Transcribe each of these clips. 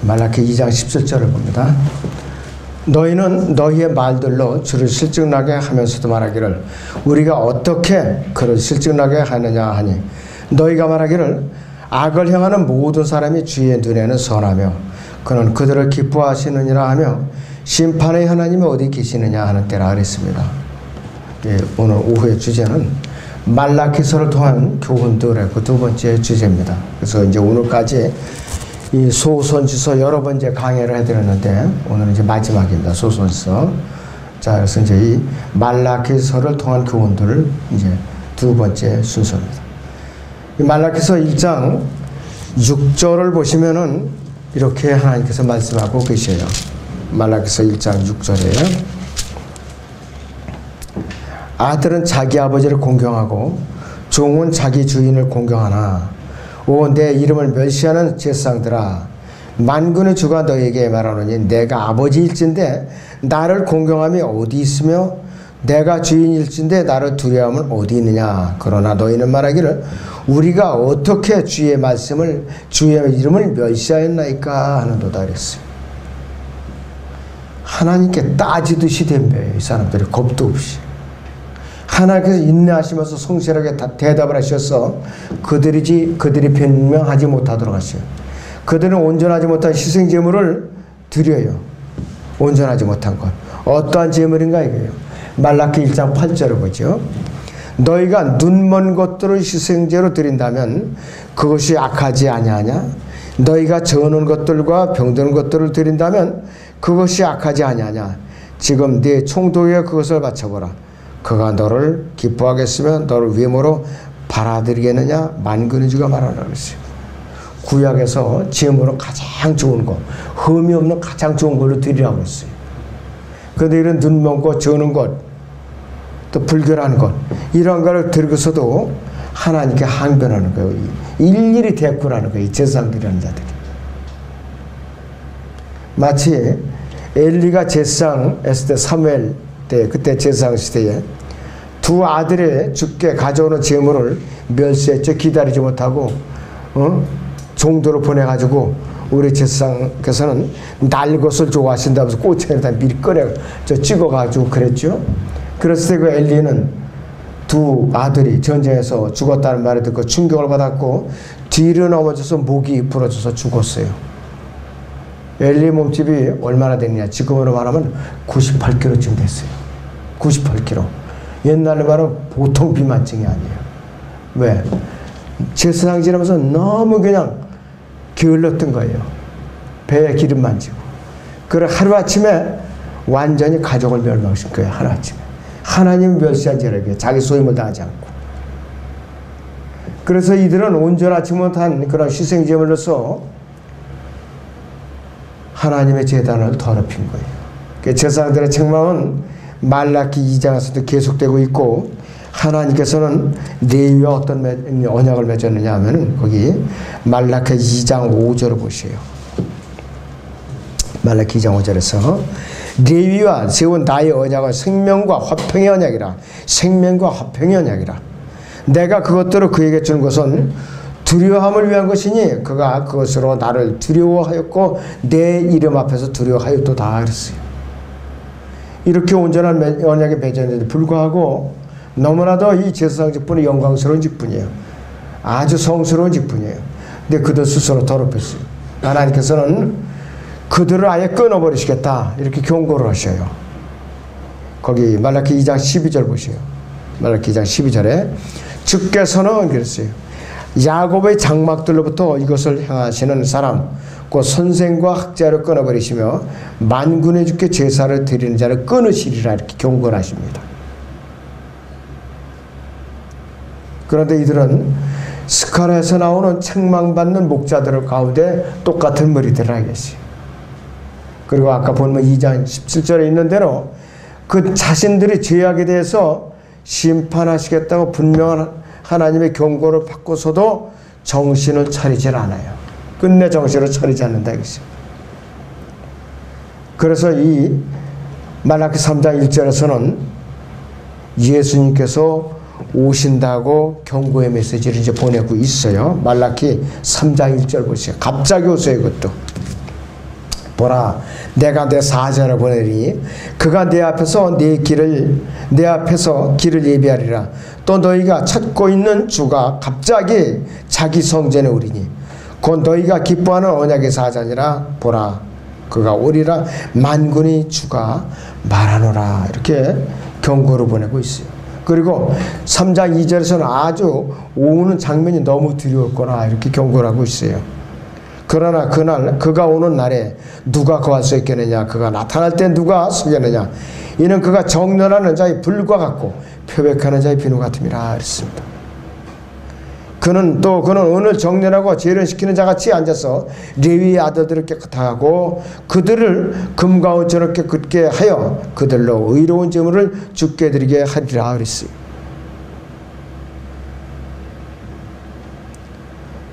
말라키 2장 17절을 봅니다. 너희는 너희의 말들로 주를 실증나게 하면서도 말하기를 우리가 어떻게 그를 실증나게 하느냐 하니 너희가 말하기를 악을 행하는 모든 사람이 주의 눈에는 선하며 그는 그들을 기뻐하시느니라 하며 심판의 하나님이 어디 계시느냐 하는 때라 그랬습니다. 예, 오늘 오후의 주제는 말라키서를 통한 교훈들의 그 두 번째 주제입니다. 그래서 이제 오늘까지 이 소선지서 여러 번 이제 강의를 해드렸는데 오늘은 이제 마지막입니다. 소선지서. 자, 그래서 이제 이 말라키서를 통한 교훈들을 이제 두 번째 순서입니다. 이 말라키서 1장 6절을 보시면은 이렇게 하나님께서 말씀하고 계셔요. 말라키서 1장 6절에 아들은 자기 아버지를 공경하고 종은 자기 주인을 공경하나 오 내 이름을 멸시하는 제사장들아 만군의 주가 너에게 말하노니 내가 아버지일진데 나를 공경함이 어디 있으며 내가 주인일진데 나를 두려워함은 어디 있느냐. 그러나 너희는 말하기를 우리가 어떻게 주의 말씀을 주의 이름을 멸시하였나이까 하는도다 그랬어요. 하나님께 따지듯이 덤벼요. 이 사람들이 겁도 없이. 하나님께서 인내하시면서 성실하게 대답을 하셔서 그들이 변명하지 못하도록 하셔요. 그들은 온전하지 못한 희생제물을 드려요. 온전하지 못한 것. 어떠한 제물인가 이거예요. 말라키 1장 8절을 보죠. 너희가 눈먼 것들을 희생제로 드린다면 그것이 악하지 아니하냐? 너희가 저는 것들과 병드는 것들을 드린다면 그것이 악하지 아니하냐? 지금 네 총독에게 그것을 바쳐보라. 그가 너를 기뻐하겠으면 너를 외모로 받아들이겠느냐? 만군의 주가 말하라 그랬어요. 구약에서 제물은 가장 좋은 거, 흠이 없는 가장 좋은 걸로 드리라고 했어요. 그런데 이런 눈먼 것, 저는 것, 또 불결한 것, 이런 거를 들고서도 하나님께 항변하는 거예요. 일일이 대꾸하는 거예요. 이 제사장들이라는 자들이. 마치 엘리가 제사장 했을 때 사무엘 때 그때 제사장 시대에 두 아들의 죽게 가져오는 제물을 멸시했죠. 기다리지 못하고 종도로 보내가지고 우리 제사장께서는 날 것을 좋아하신다면서 꼬챙이에다 미리 꺼내 찍어가지고 그랬죠. 그랬을 때 그 엘리는 두 아들이 전쟁에서 죽었다는 말을 듣고 충격을 받았고 뒤로 넘어져서 목이 부러져서 죽었어요. 엘리 몸집이 얼마나 됐냐? 지금으로 말하면 98kg쯤 됐어요. 98kg. 옛날에 말하면 보통 비만증이 아니에요. 왜? 제사장 지나면서 너무 그냥 게을렀던 거예요. 배에 기름만 지고. 그래 하루아침에 완전히 가족을 멸망시킨 거예요. 하루아침에. 하나님 멸시한 죄를 자기 소임을 다하지 않고. 그래서 이들은 온전하지 못한 그런 희생제물로서 하나님의 제단을 더럽힌 거예요. 제사장들의 책망은 말라키 2장에서도 계속되고 있고 하나님께서는 레위와 어떤 언약을 맺었느냐 하면은 거기 말라키 2장 5절을 보세요. 말라키 2장 5절에서 레위와 세운 나의 언약은 생명과 화평의 언약이라. 생명과 화평의 언약이라. 내가 그것들을 그에게 주는 것은 두려워함을 위한 것이니 그가 그것으로 나를 두려워하였고 내 이름 앞에서 두려워하였도다 그랬어요. 이렇게 온전한 언약이 맺었는데도 불구하고 너무나도 이 제사장 직분이 영광스러운 직분이에요. 아주 성스러운 직분이에요. 근데 그들 스스로 더럽혔어요. 하나님께서는 그들을 아예 끊어버리시겠다 이렇게 경고를 하셔요. 거기 말라키 2장 12절 보세요. 말라키 2장 12절에 주께서는 그랬어요. 야곱의 장막들로부터 이것을 행하시는 사람 곧 선생과 학자를 끊어버리시며 만군의 주께 제사를 드리는 자를 끊으시리라 이렇게 경고를 하십니다. 그런데 이들은 스가랴에서 나오는 책망받는 목자들 가운데 똑같은 머리들을 하겠어요. 그리고 아까 보면 2장 17절에 있는 대로 그 자신들이 죄악에 대해서 심판하시겠다고 분명한 하나님의 경고를 받고서도 정신을 차리질 않아요. 끝내 정신을 차리지 않는다 이것이. 그래서 이 말라키 3장 1절에서는 예수님께서 오신다고 경고의 메시지를 이제 보내고 있어요. 말라키 3장 1절 보세요. 갑자기 오세요. 이것도. 보라, 내가 내 사자를 보내리니 그가 내 앞에서 길을 예비하리라. 또 너희가 찾고 있는 주가 갑자기 자기 성전에 오리니 곧 너희가 기뻐하는 언약의 사자니라. 보라, 그가 오리라. 만군의 주가 말하노라. 이렇게 경고를 보내고 있어요. 그리고 3장 2절에서는 아주 오는 장면이 너무 두려웠구나 이렇게 경고를 하고 있어요. 그러나 그날 그가 오는 날에 누가 거할 수 있겠느냐, 그가 나타날 때 누가 서겠느냐, 이는 그가 정련하는 자의 불과 같고 표백하는 자의 비누 같음이라 그랬습니다. 그는 오늘 정련하고 재련시키는 자같이 앉아서 레위의 아들들을 깨끗하고 그들을 금과 은처럼 깨끗게 하여 그들로 의로운 제물을 주께 드리게 하리라 그랬어요.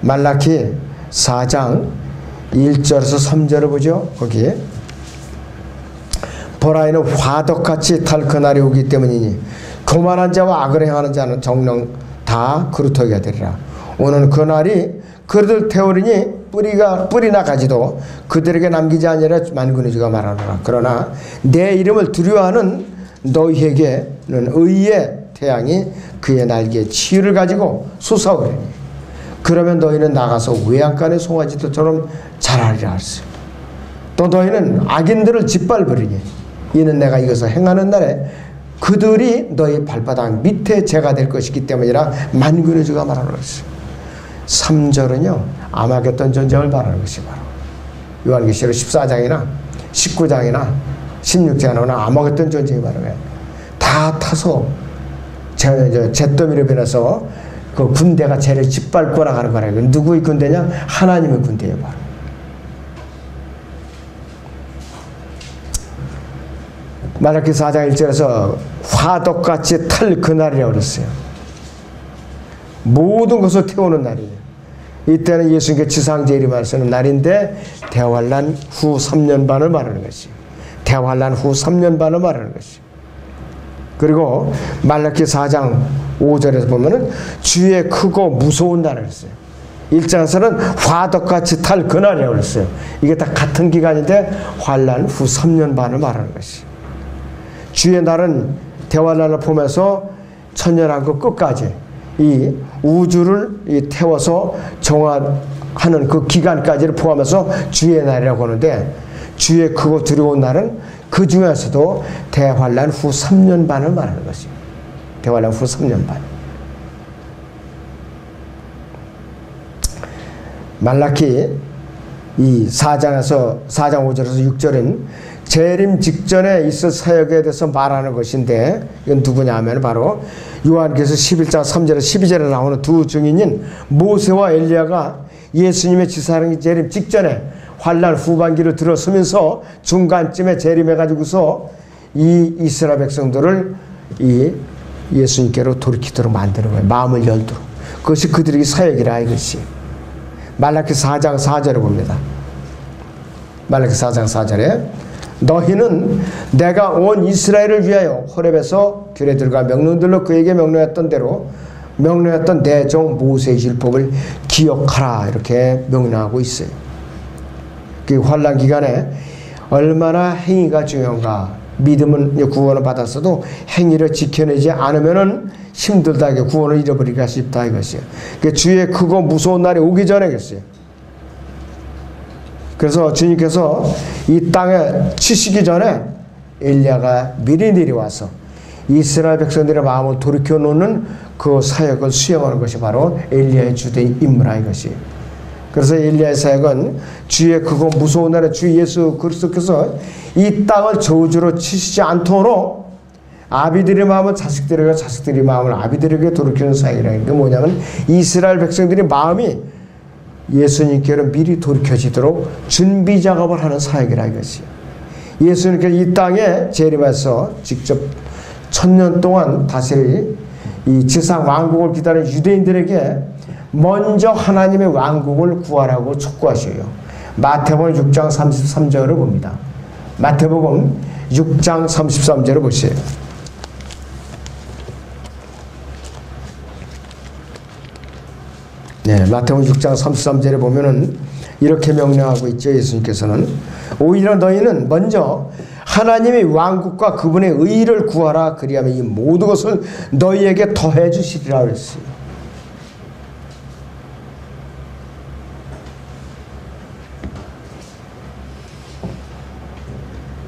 말라키 4장 1절에서 3절을 보죠. 거기에 보라, 이는 화덕같이 탈 그날이 오기 때문이니 교만한 자와 악을 행하는 자는 정령 다 그루터기가 되리라. 오늘 그날이 그들 태우리니 뿌리나 가지도 그들에게 남기지 아니라 만군의 주가 말하노라. 그러나 내 이름을 두려워하는 너희에게는 의의 태양이 그의 날개에 치유를 가지고 솟아오르니 그러면 너희는 나가서 외양간의 송아지들처럼 자라리라 하셨어요. 또 너희는 악인들을 짓밟으리니 이는 내가 이것을 행하는 날에 그들이 너희 발바닥 밑에 재가 될 것이기 때문이라. 만군의 주가 말하는 것이요. 3절은요 아마겟돈 전쟁을 말하는 것이 바로 요한계시록 14장이나 19장이나 16장이나 아마겟돈 전쟁이 말하는 거예요. 다 타서 잿더미로 변해서 그 군대가 쟤를 짓밟고 나가는 거라. 누구의 군대냐? 하나님의 군대예요. 바로. 말라기 4장 1절에서 화덕같이 탈 그날이라고 그랬어요. 모든 것을 태우는 날이에요. 이때는 예수님께 지상제일이 말씀하는 날인데 대환란 후 3년 반을 말하는 것이에요. 대환란 후 3년 반을 말하는 것이에요. 그리고 말라기 4장 5절에서 보면은 주의 크고 무서운 날을 했어요. 1장에서는 화덕같이 탈 그날이라고 그랬어요. 이게 다 같은 기간인데 환란 후 3년 반을 말하는 것이에요. 주의 날은 대환란을 포함해서 천년왕국 끝까지 이 우주를 태워서 정화하는 그 기간까지를 포함해서 주의 날이라고 하는데, 주의 크고 두려운 날은 그 중에서도 대환란 후 3년 반을 말하는 것이에요. 대환란 후 3년 반. 말라키 이 4장 5절에서 6절은 재림 직전에 있을 사역에 대해서 말하는 것인데, 이건 누구냐 하면 바로 요한계시록 11장 3절에서 12절에 나오는 두 증인인 모세와 엘리야가 예수님의 지사랑 재림 직전에 환란 후반기를 들어서면서 중간쯤에 재림해가지고서 이 이스라엘 백성들을 이 예수님께로 돌이키도록 만드는 거예요. 마음을 열도록. 그것이 그들에게 사역이라 이것이. 말라키 4장 4절에 봅니다. 말라키 4장 4절에 너희는 내가 온 이스라엘을 위하여 호렙에서 규례들과 명령들로 그에게 명령했던 대로 명령했던 내 종 모세의 율법을 기억하라 이렇게 명령하고 있어요. 그 환란 기간에 얼마나 행위가 중요한가. 믿음은 구원을 받았어도 행위를 지켜내지 않으면은 힘들다. 구원을 잃어버리기가 쉽다 이것이에요. 주의 크고 무서운 날이 오기 전에 겠어요. 그래서 주님께서 이 땅에 치시기 전에 엘리야가 미리 내려와서 이스라엘 백성들의 마음을 돌이켜 놓는 그 사역을 수행하는 것이 바로 엘리야의 주된 임무라 이것이. 그래서 엘리야의 사역은 주의 크고 무서운 날에 주 예수 그리스도께서 이 땅을 저주로 치시지 않도록 아비들의 마음을 자식들에게, 자식들의 마음을 아비들에게 돌이키는 사역이라는 게 뭐냐면 이스라엘 백성들의 마음이 예수님께로 미리 돌이켜지도록 준비 작업을 하는 사역이라 이것이에요. 예수님께서 이 땅에 재림해서 직접 1000년 동안 다스릴 이 지상 왕국을 기다리는 유대인들에게 먼저 하나님의 왕국을 구하라고 촉구하셔요. 마태복음 6장 33절을 봅니다. 마태복음 6장 33절을 보세요. 네, 마태복음 6장 33절에 보면은 이렇게 명령하고 있죠. 예수님께서는 오히려 너희는 먼저 하나님의 왕국과 그분의 의를 구하라. 그리하면 이 모든 것을 너희에게 더해 주시리라 그랬어요.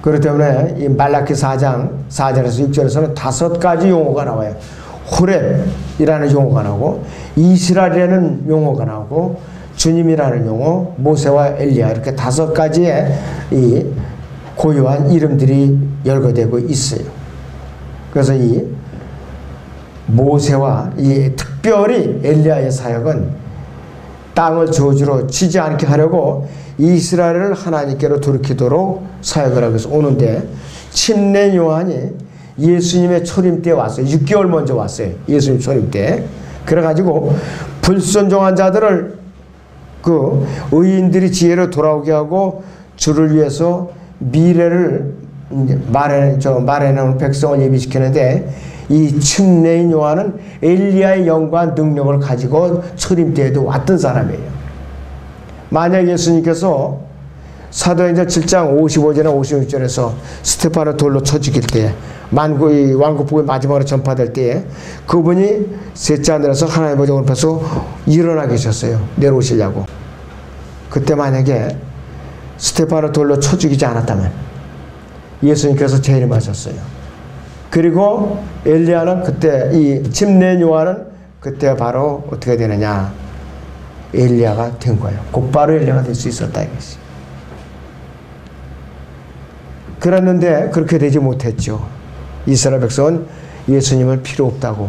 그렇기 때문에 이 말라기 4장 4절에서 6절에서는 5가지 용어가 나와요. 호렙이라는 용어가 나오고 이스라엘이라는 용어가 나오고 주님이라는 용어, 모세와 엘리야, 이렇게 5가지의 이 고유한 이름들이 열거되고 있어요. 그래서 이 모세와 이 특별히 엘리야의 사역은 땅을 저주로 치지 않게 하려고 이스라엘을 하나님께로 돌이키도록 사역을 하고 오는데, 침례 요한이 예수님의 초림 때 왔어요. 6개월 먼저 왔어요. 예수님 초림 때. 그래가지고 불순종한 자들을 그 의인들이 지혜로 돌아오게 하고 주를 위해서 미래를 말해놓은 백성을 예비시키는데, 이 침례인 요한은 엘리야의 영과 능력을 가지고 초림 때에도 왔던 사람이에요. 만약 예수님께서 사도행전 7장 55절이나 56절에서 스테파노 돌로 쳐 죽일 때, 왕국복음이 마지막으로 전파될 때에 그분이 셋째 하늘에서 하나님의 보좌 오른편에서 일어나 계셨어요. 내려오시려고. 그때 만약에 스테파노 돌로 쳐 죽이지 않았다면 예수님께서 재림하셨어요. 그리고 엘리야는 그때, 이 침례 요한은 그때 바로 어떻게 되느냐, 엘리야가 된 거예요. 곧바로 엘리야가 될 수 있었다 이것이. 그랬는데 그렇게 되지 못했죠. 이스라엘 백성은 예수님을 필요 없다고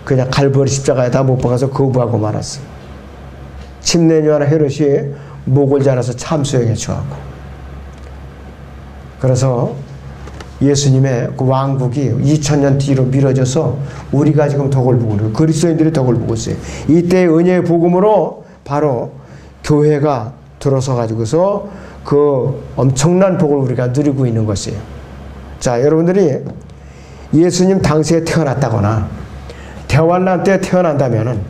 그냥 갈보리 십자가에다 못 박아서 거부하고 말았어요. 침례 요한 헤롯이 목을 자라서 참수형에 처하고. 그래서 예수님의 그 왕국이 2000년 뒤로 미뤄져서 우리가 지금 덕을 보고 있는, 그리스도인들이 덕을 보고 있어요. 이때 은혜의 복음으로 바로 교회가 들어서 가지고서 그 엄청난 복을 우리가 누리고 있는 것이에요. 자, 여러분들이 예수님 당시에 태어났다거나 대환란 때 태어난다면은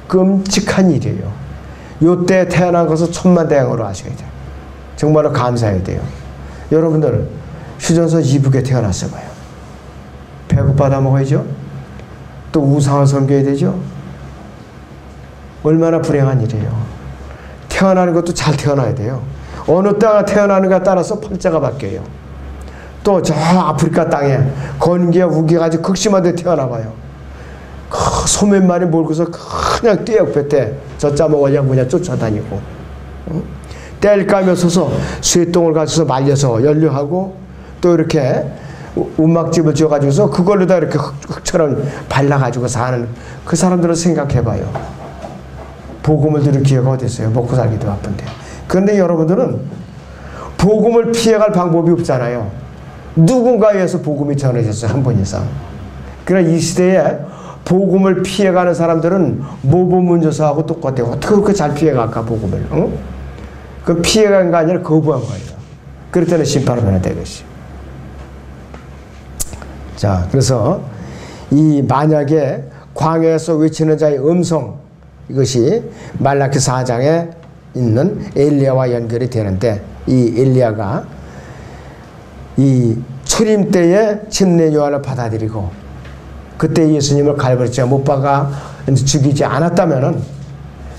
끔찍한 일이에요. 요때 태어난 것을 천만다행으로 하셔야 돼요. 정말로 감사해야 돼요. 여러분들 휴전선 이북에 태어났어 봐요. 배고파다 먹어야죠. 또 우상을 섬겨야 되죠. 얼마나 불행한 일이에요. 태어나는 것도 잘 태어나야 돼요. 어느 땅에 태어나는가에 따라서 팔자가 바뀌어요. 또 저 아프리카 땅에 건기와 우기가 아주 극심한 데 태어나봐요. 소맨만이 몰고서 그냥 떼역배 때 젖자 먹으려고 그냥 쫓아다니고, 뗄 까며 서서 쇠똥을 가져서 말려서 연료하고, 또 이렇게 움막집을 지어가지고서 그걸로다 이렇게 흙처럼 발라가지고 사는 그 사람들을 생각해봐요. 복음을 들을 기회가 어디 있어요? 먹고 살기도 바쁜데. 그런데 여러분들은 복음을 피해갈 방법이 없잖아요. 누군가에 의해서 복음이 전해졌어요. 한 번 이상. 그러나 이 시대에 복음을 피해가는 사람들은 모범문조사하고 똑같아요. 어떻게 그렇게 잘 피해갈까 복음을. 응? 그 피해간 거 아니라 거부한 거예요. 그럴 때는 심판을 받아야 되겠지. 자, 그래서 이 만약에 광야에서 외치는 자의 음성, 이것이 말라기 4장에 있는 엘리야와 연결이 되는데, 이 엘리야가 이 초림 때에 침례 요한을 받아들이고 그때 예수님을 갈보리에 못 박아 죽이지 않았다면은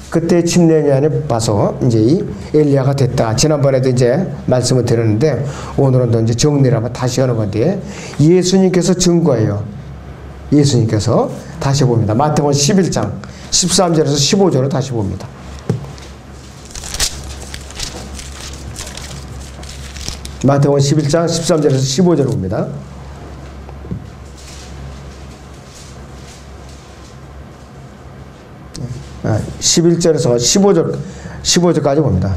그때 침례 요한이 봐서 이제 이 엘리야가 됐다. 지난번에도 이제 말씀을 드렸는데 오늘은 또 이제 정리를 한번 다시 하는 건데, 예수님께서 증거예요. 예수님께서 다시 봅니다. 마태복음 11장 13절에서 15절을 다시 봅니다. 마태복음 11장 13절에서 15절을 봅니다. 아, 11절에서 15절까지 봅니다.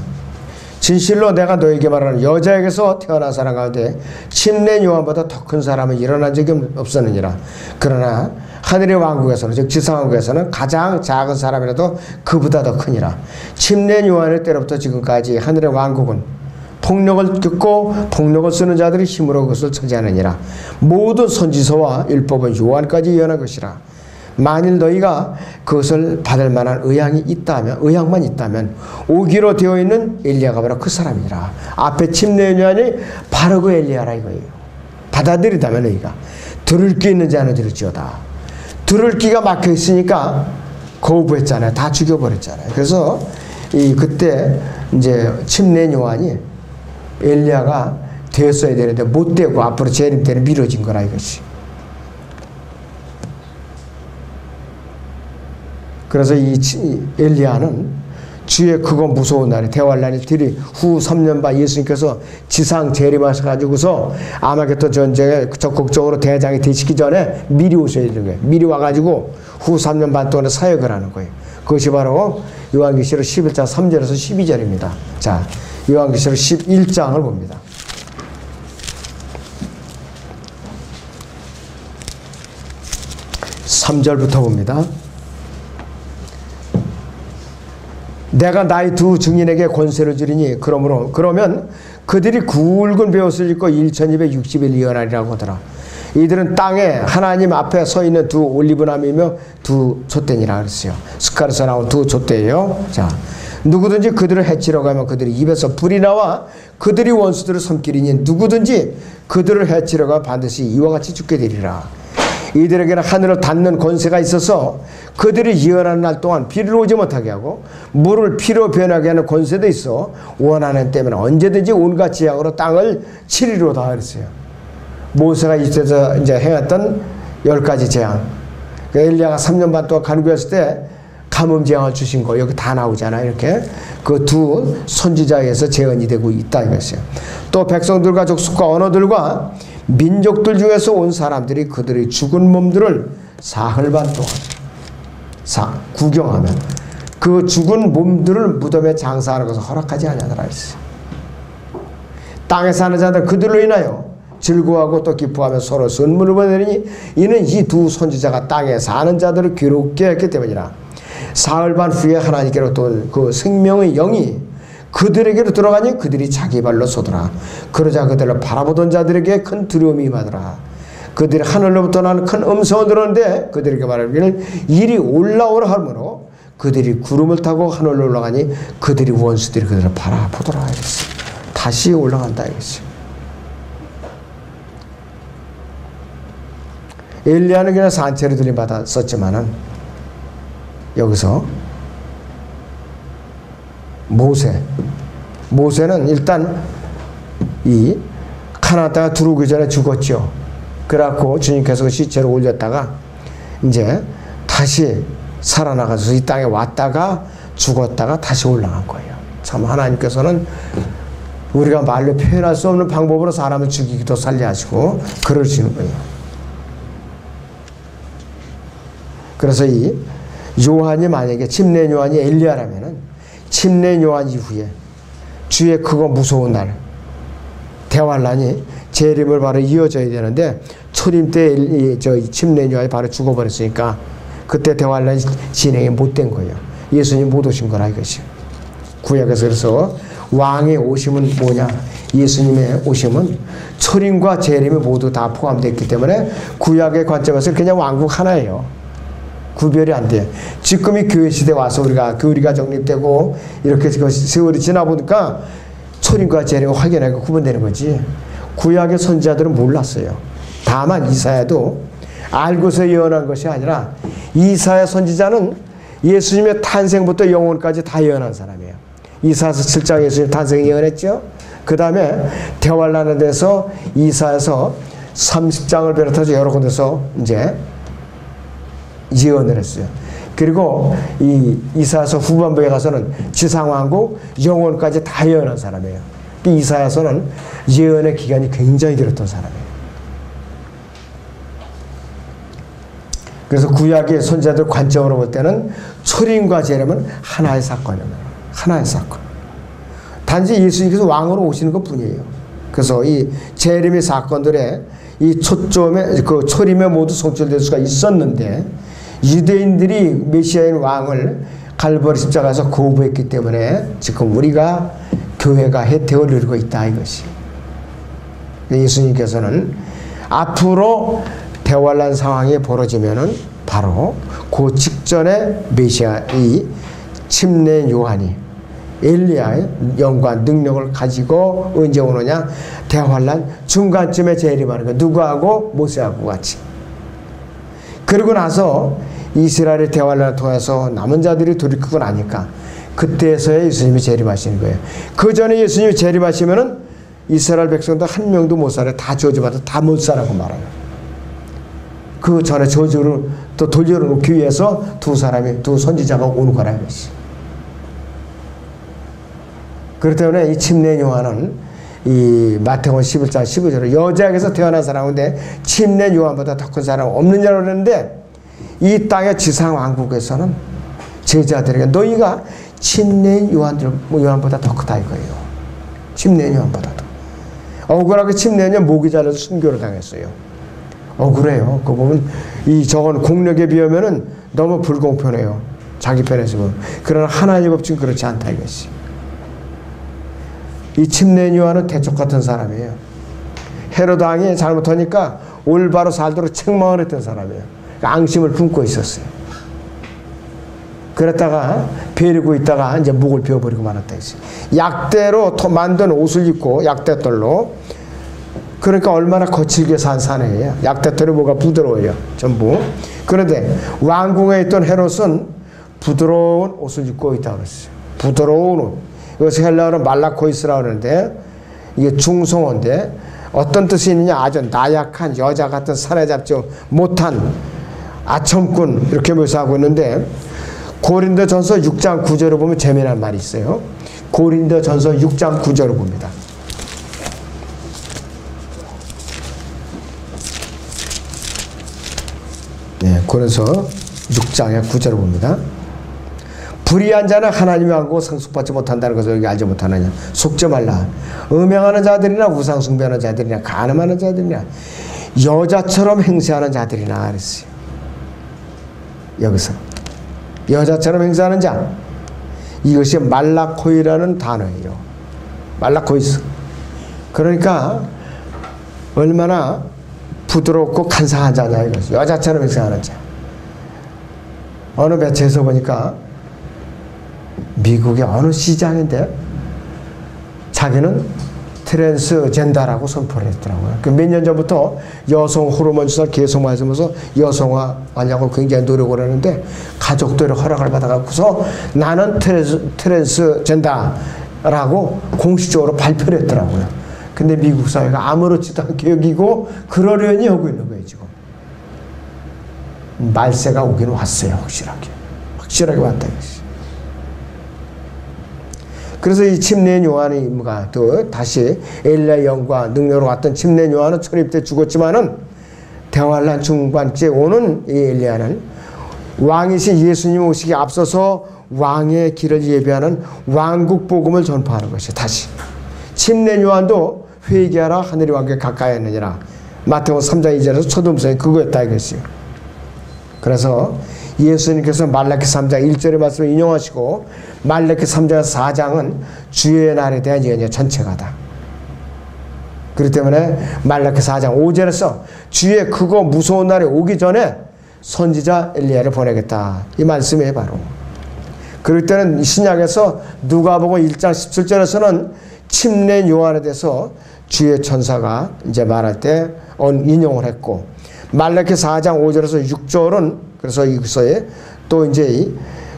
진실로 내가 너에게 말하는, 여자에게서 태어난 사람 가운데 침례 요한보다 더 큰 사람은 일어난 적이 없었느니라. 그러나 하늘의 왕국에서는, 즉 지상왕국에서는 가장 작은 사람이라도 그보다 더 크니라. 침례 요한의 때로부터 지금까지 하늘의 왕국은 폭력을 듣고 폭력을 쓰는 자들이 힘으로 그것을 차지하느니라. 모든 선지서와 율법은 요한까지 예언한 것이라. 만일 너희가 그것을 받을 만한 의향만 있다면 오기로 되어 있는 엘리야가 바로 그 사람이라. 앞에 침례 요한이 바로 그 엘리야라 이거예요. 받아들이다면 너희가 들을 귀 있는 자는 들을지어다. 들을 귀가 막혀 있으니까 거부했잖아요. 다 죽여버렸잖아요. 그래서 그때 이제 침례 요한이 엘리야가 되었어야 되는데 못 되고 앞으로 재림 때는 미뤄진 거라 이것이. 그래서 이 엘리야는 주의 크고 무서운 날에 대환란이 들이 후 3년 반 예수님께서 지상 재림하셔가지고서 아마겟돈 전쟁에 적극적으로 대장이 되시기 전에 미리 오셔야 되는 거예요. 미리 와가지고 후 3년 반 동안에 사역을 하는 거예요. 그것이 바로 요한계시록 11장 3절에서 12절입니다. 자, 요한계시록 11장을 봅니다. 3절부터 봅니다. 내가 나의 두 증인에게 권세를 주리니 그러면 그들이 굵은 베옷을 입고 1260일 예언하리라고 하더라. 이들은 땅에 하나님 앞에 서 있는 두 올리브나무이며 두 촛대니라 그랬어요. 스카르에서 나온 두 촛대예요. 자, 누구든지 그들을 해치려고 하면 그들의 입에서 불이 나와 그들이 원수들을 섬기리니 누구든지 그들을 해치려고 하면 반드시 이와 같이 죽게 되리라. 이들에게는 하늘을 닫는 권세가 있어서 그들이 예언하는 날 동안 비를 오지 못하게 하고 물을 피로 변하게 하는 권세도 있어 원하는 때면 언제든지 온갖 재앙으로 땅을 치리로다 그랬어요. 모세가 이때서 이제 행했던 10가지 재앙. 엘리야가 3년 반 동안 간구했을 때 가뭄 재앙을 주신 거 여기 다 나오잖아요. 이렇게 그 두 선지자에서 재현이 되고 있다 이것이에요. 또 백성들과 족속과 언어들과 민족들 중에서 온 사람들이 그들의 죽은 몸들을 사흘 반 동안 구경하면 그 죽은 몸들을 무덤에 장사하는 것을 허락하지 아니하더라 했어요. 땅에 사는 자들 그들로 인하여 즐거워하고 또 기뻐하며 서로 선물을 보내니 이는 이 두 선지자가 땅에 사는 자들을 괴롭게 했기 때문이라. 사흘 반 후에 하나님께로 또 그 생명의 영이 그들에게로 들어가니 그들이 자기 발로 서더라. 그러자 그들을 바라보던 자들에게 큰 두려움이 임하더라. 그들이 하늘로부터 나는 큰 음성을 들었는데 그들에게 말하기를 이리 올라오라 하므로 그들이 구름을 타고 하늘로 올라가니 그들이 원수들이 그들을 바라보더라 이랬어요. 다시 올라간다 이랬어요. 엘리야는 그냥 산채로 들림받았었지만은 여기서 모세는 일단 이 가나안 땅에 들어오기 전에 죽었죠. 그래갖고 주님께서 시체를 올렸다가 이제 다시 살아나가서 이 땅에 왔다가 죽었다가 다시 올라간 거예요. 참 하나님께서는 우리가 말로 표현할 수 없는 방법으로 사람을 죽이기도 살려하시고 그러시는 거예요. 그래서 이 요한이 만약에 침례 요한이 엘리야라면은 침례 요한 이후에 주의 크고 무서운 날 대환란이 재림을 바로 이어져야 되는데 초림 때 침례 요한이 바로 죽어버렸으니까 그때 대환란이 진행이 못된 거예요. 예수님 못 오신 거라 이것이. 구약에서 그래서 왕의 오심은 뭐냐? 예수님의 오심은 초림과 재림이 모두 다 포함되어 있기 때문에 구약의 관점에서 그냥 왕국 하나예요. 구별이 안 돼. 지금 이 교회 시대 와서 우리가 교리가 정립되고 이렇게 세월이 지나 보니까 초림과 재림이 확연하게 구분되는 거지. 구약의 선지자들은 몰랐어요. 다만 이사야도 알고서 예언한 것이 아니라 이사야 선지자는 예수님의 탄생부터 영혼까지 다 예언한 사람이에요. 이사야서 7장 예수님 탄생 예언했죠. 그 다음에 대환란에 대해서 이사야서 30장을 비롯해서 여러 군데서 이제 예언을 했어요. 그리고 이 이사야서 후반부에 가서는 지상왕국 영혼까지 다 예언한 사람이에요. 이사야서는 예언의 기간이 굉장히 길었던 사람이에요. 그래서 구약의 선지자들 관점으로 볼 때는 초림과 재림은 하나의 사건입니다. 하나의 사건. 단지 예수님께서 왕으로 오시는 것 뿐이에요. 그래서 이 재림의 사건들의 이 초점에 그 초림에 모두 성취될 수가 있었는데 유대인들이 메시아인 왕을 갈보리 십자가에서 거부했기 때문에 지금 우리가 교회가 혜택을 누리고 있다 이것이. 예수님께서는 앞으로 대환란 상황이 벌어지면은 바로 그 직전에 메시아 이 침례 요한이 엘리야의 영과 능력을 가지고 언제 오느냐? 대환란 중간쯤에 재림하는 거. 누구하고? 모세하고 같이. 그러고 나서 이스라엘의 대환란을 통해서 남은 자들이 돌이키고 나니까 그때서야 예수님이 재림하시는 거예요. 그 전에 예수님이 재림하시면은 이스라엘 백성도 한 명도 못 살아요. 다 저주받아 다 못 살라고 말아요. 그 전에 저주를 또 돌려놓기 위해서 두 선지자가 오는 거라 이것이. 그렇기 때문에 이 침례 요한은 이 마태복음 11장 15절에 여자에게서 태어난 사람인데 침례 요한보다 더 큰 사람은 없느냐고 그러는데 이 땅의 지상 왕국에서는 제자들에게 너희가 침례 요한보다 더 크다 이거예요. 침례 요한보다도. 억울하게 침례 요한 목이 잘려서 순교를 당했어요. 억울해요. 그거 보면 저건 공력에 비하면은 너무 불공평해요. 자기 편에서 보면. 그러나 하나님의 법칙은 그렇지 않다 이것이. 이 침례 요한은 대쪽 같은 사람이에요. 헤로드 왕이 잘못하니까 올바로 살도록 책망을 했던 사람이에요. 앙심을 품고 있었어요. 그랬다가 베리고 있다가 이제 목을 베어버리고 말았다 했어요. 약대로 만든 옷을 입고 약대떨로. 그러니까 얼마나 거칠게 산 사내예요. 약대떨이 뭐가 부드러워요. 전부. 그런데 왕궁에 있던 헤롯은 부드러운 옷을 입고 있다고 그랬어요. 부드러운 옷. 이것을 헬라어로 말라코이스라고 하는데 이게 중성어인데 어떤 뜻이 있느냐? 아주 나약한 여자 같은 사내잡지 못한 아첨꾼 이렇게 묘사하고 있는데 고린도전서 6장 9절을 보면 재미난 말이 있어요. 고린도전서 6장 9절을 봅니다. 네, 고린도서 6장의 9절을 봅니다. 불의한 자는 하나님의 왕국을 상속받지 못한다는 것을 여기 알지 못하느냐. 속지 말라. 음행하는 자들이나 우상 숭배하는 자들이나 간음하는 자들이나 여자처럼 행세하는 자들이나 그랬어요. 여기서 여자처럼 행세하는 자, 이것이 말라코이라는 단어예요. 말라코이스. 그러니까 얼마나 부드럽고 간사한 자냐 이거죠. 여자처럼 행세하는 자. 어느 매체에서 보니까 미국의 어느 시장인데 자기는 트랜스젠더라고 선포를 했더라고요. 몇 년 전부터 여성 호르몬 주사를 계속 맞으면서 여성화 하려고 굉장히 노력을 하는데 가족들의 허락을 받아갖고서 나는 트랜스젠더라고 공식적으로 발표를 했더라고요. 근데 미국 사회가 아무렇지도 않게 여기고 그러려니 하고 있는 거예요 지금. 말세가 오긴 왔어요. 확실하게 왔다 이것이. 그래서 이 침례 요한이 또 다시 엘리야의 영과 능력으로 왔던 침례 요한은 초림 때 죽었지만은 대환란 중반쯤에 오는 이 엘리야는 왕이신 예수님 오시기 앞서서 왕의 길을 예비하는 왕국 복음을 전파하는 것이 다시. 침례 요한도 회개하라 하늘의 왕국에 가까이 했느니라. 마태복음 3장 2절에서 초등부서에 그거였다 이것이요. 그래서 예수님께서 말라기 3장 1절의 말씀을 인용하시고 말라기 3장에서 4장은 주의 날에 대한 예언의 전체가다. 그렇기 때문에 말라기 4장 5절에서 주의 크고 무서운 날이 오기 전에 선지자 엘리야를 보내겠다. 이 말씀이에요 바로. 그럴 때는 신약에서 누가복음 1장 17절에서는 침례 요한에 대해서 주의 천사가 이제 말할 때 인용을 했고 말라기 4장 5절에서 6절은 그래서 이것에 또 이제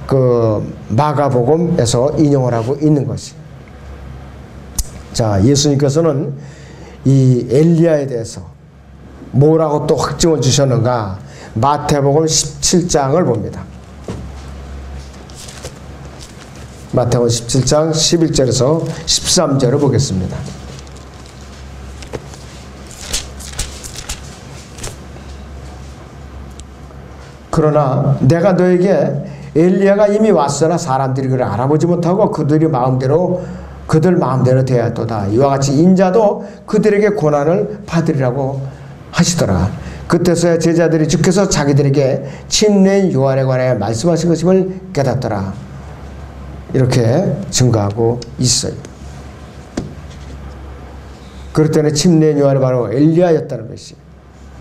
그 마가복음에서 인용을 하고 있는 것이. 자, 예수님께서는 이 엘리야에 대해서 뭐라고 또 확증을 주셨는가? 마태복음 17장을 봅니다. 마태복음 17장 11절에서 13절을 보겠습니다. 그러나 내가 너에게 엘리야가 이미 왔으나 사람들이 그를 알아보지 못하고 그들 마음대로 대하도다. 이와 같이 인자도 그들에게 고난을 받으리라고 하시더라. 그때서야 제자들이 주께서 자기들에게 침례 요한에 관하여 말씀하신 것임을 깨닫더라. 이렇게 증거하고 있어요. 그럴 때는 침례 요한이 바로 엘리야였다는 것이.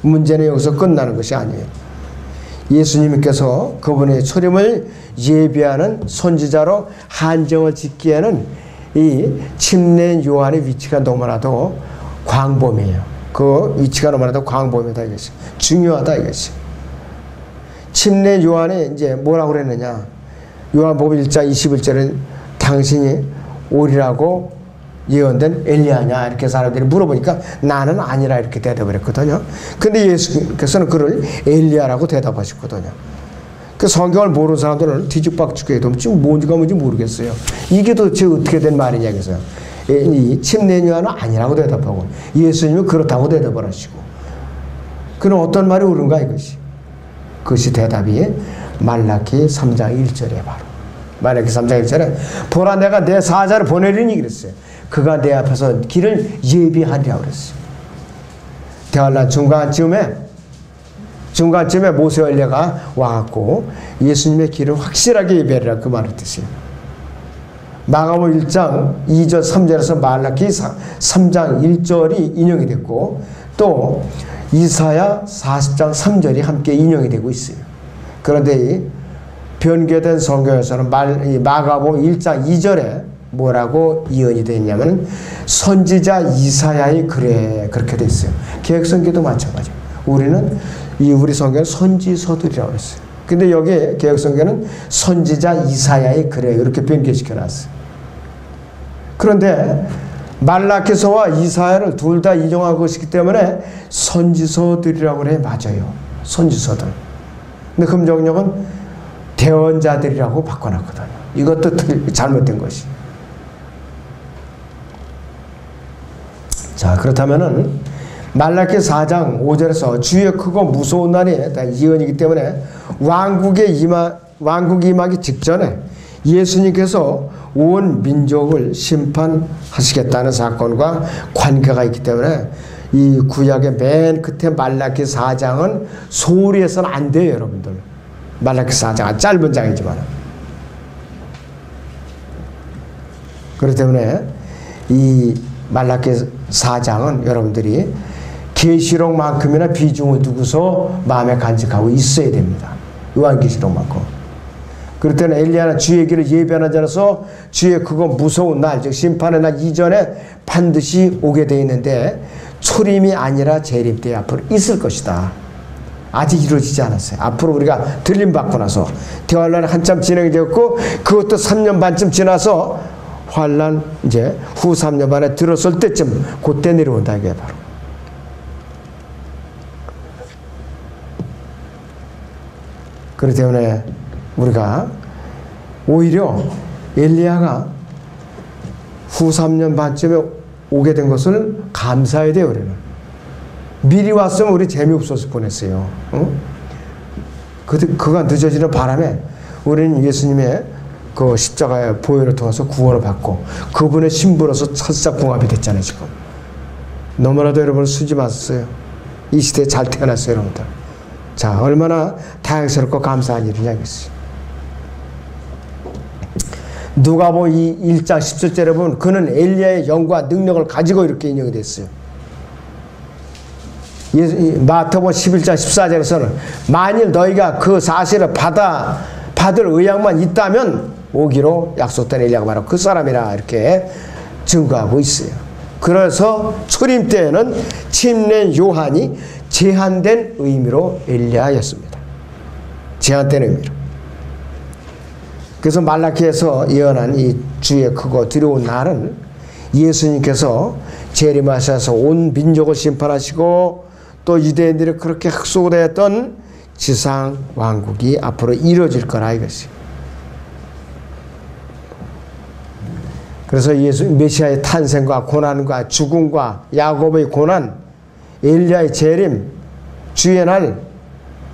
문제는 여기서 끝나는 것이 아니에요. 예수님께서 그분의 초림을 예비하는 선지자로 한정을 짓기에는 이 침례인 요한의 위치가 너무나도 광범위해요. 그 위치가 너무나도 광범위하다 이것이. 중요하다 이것이. 침례인 요한이 이제 뭐라고 그랬느냐. 요한복음 1장 21절에 당신이 오리라고 예언된 엘리야냐 이렇게 사람들이 물어보니까 나는 아니라 이렇게 대답을 했거든요. 근데 예수께서는 그를 엘리야라고 대답하셨거든요. 그 성경을 모르는 사람들은 뒤죽박죽해도 지금 뭔지가 뭔지 모르겠어요. 이게 도대체 어떻게 된 말이냐 그래서 이 침례인 요한은 아니라고 대답하고 예수님은 그렇다고 대답을 하시고 그럼 어떤 말이 옳은가 이것이. 그것이 대답이 말라기 3장 1절에 바로 말라기 3장 1절에 보라 내가 내 사자를 보내리니 그랬어요. 그가 내 앞에서 길을 예비하리라 그랬어요. 대환란 중간쯤에 모세와 엘리야가 와갖고 예수님의 길을 확실하게 예비하리라 그 말을 뜻이에요. 마가복음 1장 2절 3절에서 말라기 3장 1절이 인용이 됐고 또 이사야 40장 3절이 함께 인용이 되고 있어요. 그런데 이 변개된 성경에서는 마가복음 1장 2절에 뭐라고 이언이 되어 있냐면 선지자 이사야의 글에 그렇게 되어 있어요. 개혁성경도 마찬가지예요. 우리 성경은 선지서들이라고 했어요. 근데 여기 개혁성경은 선지자 이사야의 글에 이렇게 변개시켜 놨어요. 그런데 말라기서와 이사야를 둘 다 인용한 것이기 때문에 선지서들이라고 그래. 맞아요. 선지서들. 근데 금정역은 대언자들이라고 바꿔놨거든요. 이것도 잘못된 것이. 자, 그렇다면은 말라기 4장 5절에서 주의 크고 무서운 날이 예언이기 때문에 왕국이 임하기 직전에 예수님께서 온 민족을 심판하시겠다는 사건과 관계가 있기 때문에 이 구약의 맨 끝에 말라기 4장은 소홀히 해서는 안 돼요, 여러분들. 말라기 4장 짧은 장이지만 그렇기 때문에 이 말라기 4장은 여러분들이 계시록만큼이나 비중을 두고서 마음에 간직하고 있어야 됩니다. 요한계시록만큼. 그럴 때는 엘리야는 주의 길을 예비하는 자로서 주의 그거 무서운 날, 즉 심판의 날 이전에 반드시 오게 돼 있는데 초림이 아니라 재림 때 앞으로 있을 것이다. 아직 이루어지지 않았어요. 앞으로 우리가 들림받고 나서 대환란이 한참 진행이 되었고 그것도 3년 반쯤 지나서 환란 이제 후 3년 반에 들었을 때쯤 그때 내려온다 이게 바로. 그렇기 때문에 우리가 오히려 엘리야가 후 3년 반쯤에 오게 된 것을 감사해야 돼요. 우리는 미리 왔으면 우리 재미없어서 보냈어요. 응? 그가 늦어지는 바람에 우리는 예수님의 그 십자가의 보혈을 통해서 구원을 받고 그분의 신부로서 첫사 궁합이 됐잖아요. 지금 너무나도 여러분 수지 마셨어요. 이 시대에 잘 태어났어요, 여러분들. 자, 얼마나 다행스럽고 감사한 일이냐겠어요. 누가복음 1장 17절에 보면 그는 엘리야의 영과 능력을 가지고 이렇게 인용이 됐어요. 마태복음 11장 14절에서는 만일 너희가 그 사실을 받을 의향만 있다면 오기로 약속된 엘리야가 바로 그 사람이라 이렇게 증거하고 있어요. 그래서 초림 때에는 침례 요한이 제한된 의미로 엘리야였습니다. 제한된 의미로. 그래서 말라기에서 예언한 이 주의 크고 두려운 날은 예수님께서 재림하셔서 온 민족을 심판하시고 또 유대인들이 그렇게 흑수고되었던 지상 왕국이 앞으로 이루어질 거라 이것이. 그래서 메시아의 탄생과 고난과 죽음과 야곱의 고난, 엘리야의 재림, 주의 날,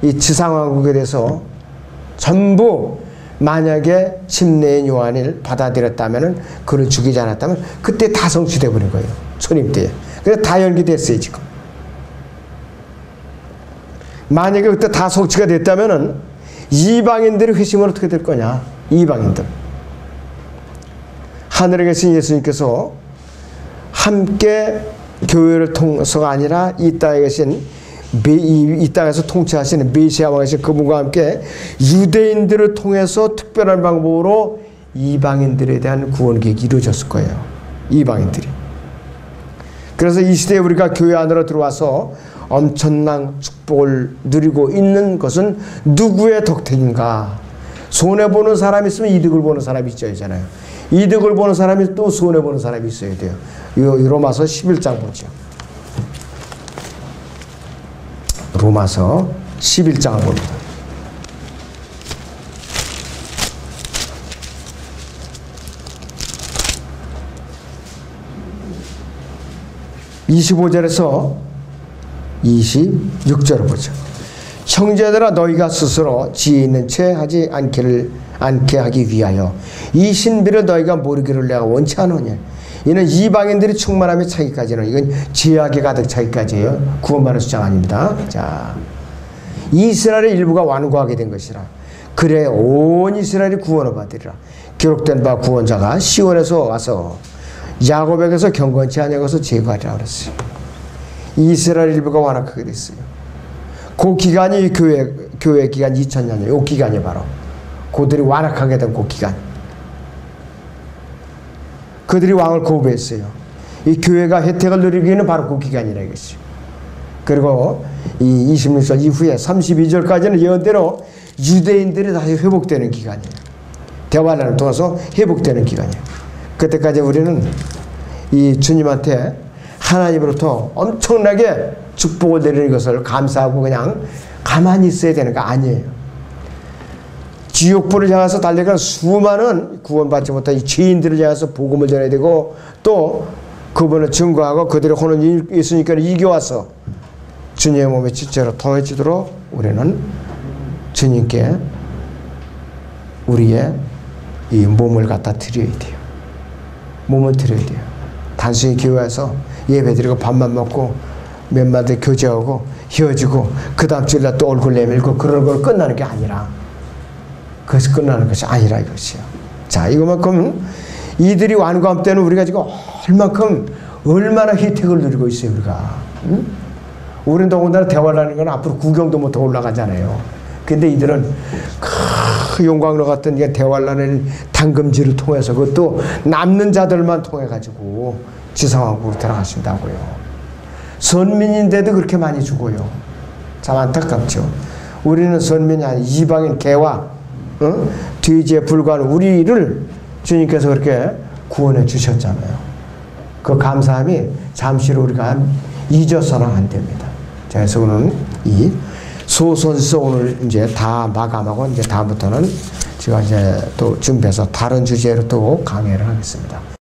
이 지상 왕국에 대해서 전부 만약에 침례인 요한을 받아들였다면 그를 죽이지 않았다면 그때 다 성취되어 버린 거예요. 초림 때에. 그래서 다 연기됐어요 지금. 만약에 그때 다 성취가 됐다면은 이방인들의 회심은 어떻게 될 거냐? 이방인들. 하늘에 계신 예수님께서 함께 교회를 통해서가 아니라 이 땅에 계신 이 땅에서 통치하시는 메시아 왕이신 그분과 함께 유대인들을 통해서 특별한 방법으로 이방인들에 대한 구원 계획이 이루어졌을 거예요. 이방인들이. 그래서 이 시대에 우리가 교회 안으로 들어와서 엄청난 축복을 누리고 있는 것은 누구의 덕택인가? 손해보는 사람이 있으면 이득을 보는 사람이 있잖아요. 이득을 보는 사람이 또 손해보는 사람이 있어야 돼요. 이 로마서 11장 보죠. 로마서 11장을 봅니다. (25절에서) 26절을 보죠. 형제들아 너희가 스스로 지혜 있는 채 하지 않게 하기 위하여 이 신비를 너희가 모르기를 내가 원치 않으냐. 이는 이방인들이 충만함에 차기까지는, 이건 죄악에 가득 차기까지예요. 구원받는 수장 아닙니다. 자, 이스라엘의 일부가 완고하게 된 것이라. 그래 온 이스라엘이 구원을 받으리라. 기록된 바 구원자가 시온에서 와서 야곱에게서 경건치 아니한 것을 제거하리라 그랬어요. 이스라엘 일부가 완악하게 됐어요. 그 기간이 교회 기간 2000년이에요. 이 기간이 바로 그들이 완악하게 된 그 기간. 그들이 왕을 거부했어요. 이 교회가 혜택을 누리기에는 바로 그 기간이라 이것이요. 그리고 이 26절 이후에 32절까지는 예언대로 유대인들이 다시 회복되는 기간이에요. 대환란을 통해서 회복되는 기간이에요. 그때까지 우리는 이 주님한테 하나님으로부터 엄청나게 축복을 내리는 것을 감사하고 그냥 가만히 있어야 되는 거 아니에요. 지옥불을 향해서 달려가는 수많은 구원받지 못한 이 죄인들을 향해서 복음을 전해야 되고, 또 그분을 증거하고 그들의 혼을 예수님께로 이겨와서 주님의 몸의 지체로 통해지도록 우리는 주님께 우리의 이 몸을 갖다 드려야 돼요. 몸을 드려야 돼요. 단순히 교회에서 예배드리고 밥만 먹고 몇 마디 교제하고 헤어지고 그 다음 주일날 또 얼굴 내밀고 그런 걸 끝나는 게 아니라, 그것이 끝나는 것이 아니라 이것이요. 자, 이거만큼 이들이 완고함 때는 우리가 지금 얼마나 혜택을 누리고 있어요, 우리가. 응? 우리는 더군다나 대화라는 건 앞으로 구경도 못 올라가잖아요. 근데 이들은 그 용광로 같은 대환란의 당금질을 통해서, 그것도 남는 자들만 통해 가지고 지상왕국으로 들어가신다고요. 선민인데도 그렇게 많이 죽어요. 참 안타깝죠. 우리는 선민이 아닌 이방인 개와 돼지에 불과한 우리를 주님께서 그렇게 구원해 주셨잖아요. 그 감사함이 잠시로 우리가 잊어서는 안 됩니다. 자, 그래서 오늘 이 소선서 오늘 이제 다 마감하고, 이제 다음부터는 제가 이제 또 준비해서 다른 주제로 또 강의를 하겠습니다.